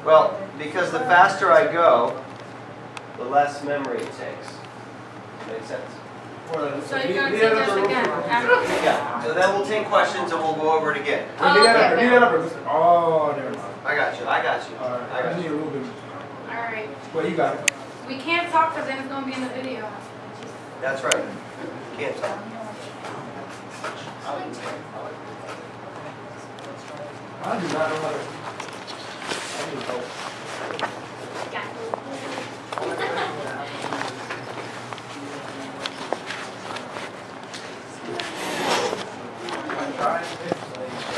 Well, because the faster I go, the less memory it takes. Make sense? So you're going to teach us again after. Yeah. So then we'll take questions and we'll go over it again. Oh, okay. Oh, never mind. I got you. I got you. Alright, I got I need you. a little bit. All right. Well, you got it. We can't talk because then it's going to be in the video. That's right. Can't talk. I do not know how to. I need help.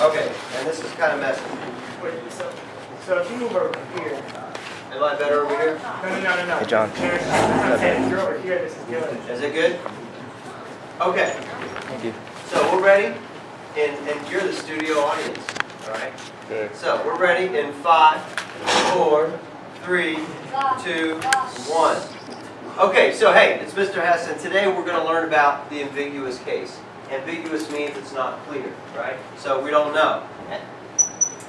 Okay, and this is kind of messy. So if you move over here. Am I better over here? No. Hey, John. If you're over here, this is good. Is it good? Okay. Thank you. So we're ready, and you're the studio audience, all right? Good. So we're ready in 5, 4, 3, 2, 1. Okay, so hey, it's Mr. Hess, and today we're going to learn about the ambiguous case. Ambiguous means it's not clear, right? So we don't know.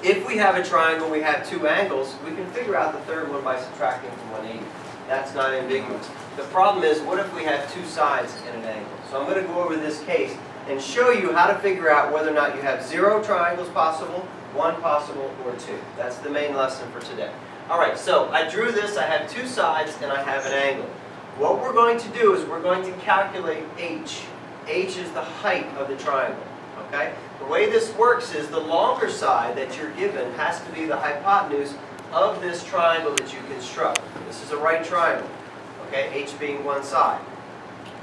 If we have a triangle, we have two angles, we can figure out the third one by subtracting from 180. That's not ambiguous. The problem is, what if we have two sides in an angle? So I'm going to go over this case and show you how to figure out whether or not you have 0 triangles possible, 1 possible, or 2. That's the main lesson for today. All right, so I drew this, I have two sides, and I have an angle. What we're going to do is we're going to calculate h. H is the height of the triangle, okay? The way this works is the longer side that you're given has to be the hypotenuse of this triangle that you construct. This is a right triangle, okay? H being one side.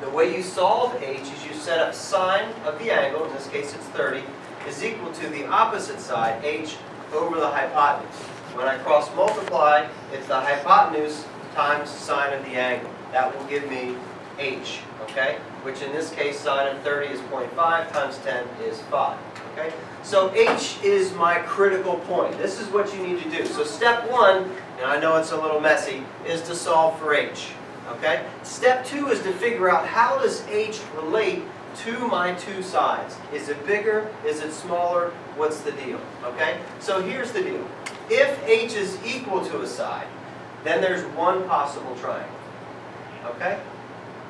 The way you solve h is you set up sine of the angle, in this case it's 30, is equal to the opposite side, h, over the hypotenuse. When I cross multiply, it's the hypotenuse times sine of the angle. That will give me h, okay? Which in this case, sine of 30 is 0.5 times 10 is 5, okay? So h is my critical point. This is what you need to do. So step 1, and I know it's a little messy, is to solve for h, okay? Step 2 is to figure out how does h relate to my two sides. Is it bigger? Is it smaller? What's the deal, okay? So here's the deal. If h is equal to a side, then there's one possible triangle, okay?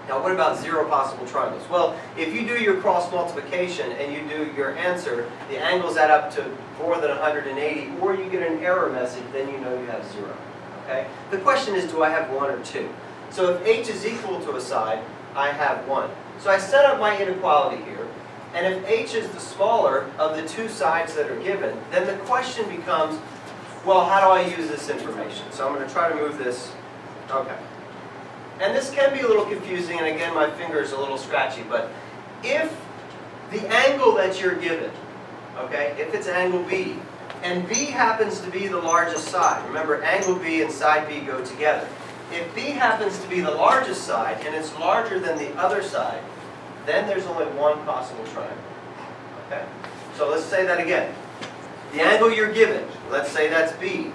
Now what about 0 possible triangles? Well, if you do your cross multiplication and you do your answer, the angles add up to more than 180, or you get an error message, then you know you have 0, okay? The question is, do I have 1 or 2? So if h is equal to a side, I have 1. So I set up my inequality here, and if h is the smaller of the two sides that are given, then the question becomes, well, how do I use this information? So I'm going to try to move this, okay. And this can be a little confusing, and again, my finger is a little scratchy, but if the angle that you're given, okay, if it's angle B, and B happens to be the largest side, remember angle B and side B go together. If B happens to be the largest side, and it's larger than the other side, then there's only one possible triangle, okay? So let's say that again. The angle you're given, let's say that's B.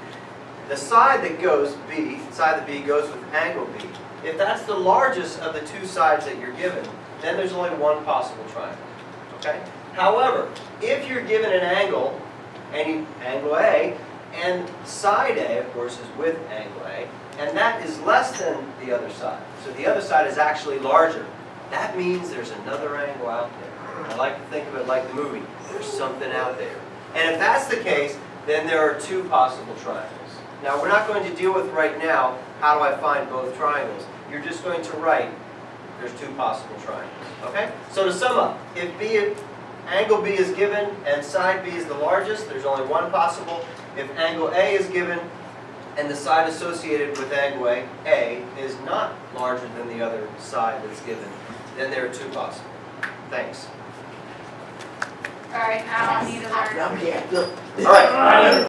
The side that goes B, side of B goes with angle B. If that's the largest of the two sides that you're given, then there's only one possible triangle, okay? However, if you're given an angle, angle A, and side A, of course, is with angle A, and that is less than the other side, so the other side is actually larger, that means there's another angle out there. I like to think of it like the movie. There's something out there. And if that's the case, then there are two possible triangles. Now, we're not going to deal with right now, how do I find both triangles? You're just going to write, there's two possible triangles, okay? So to sum up, if angle B is given and side B is the largest, there's only one possible. If angle A is given and the side associated with angle A is not larger than the other side that's given, then there are two possible. Thanks. All right, now I need to learn. All right.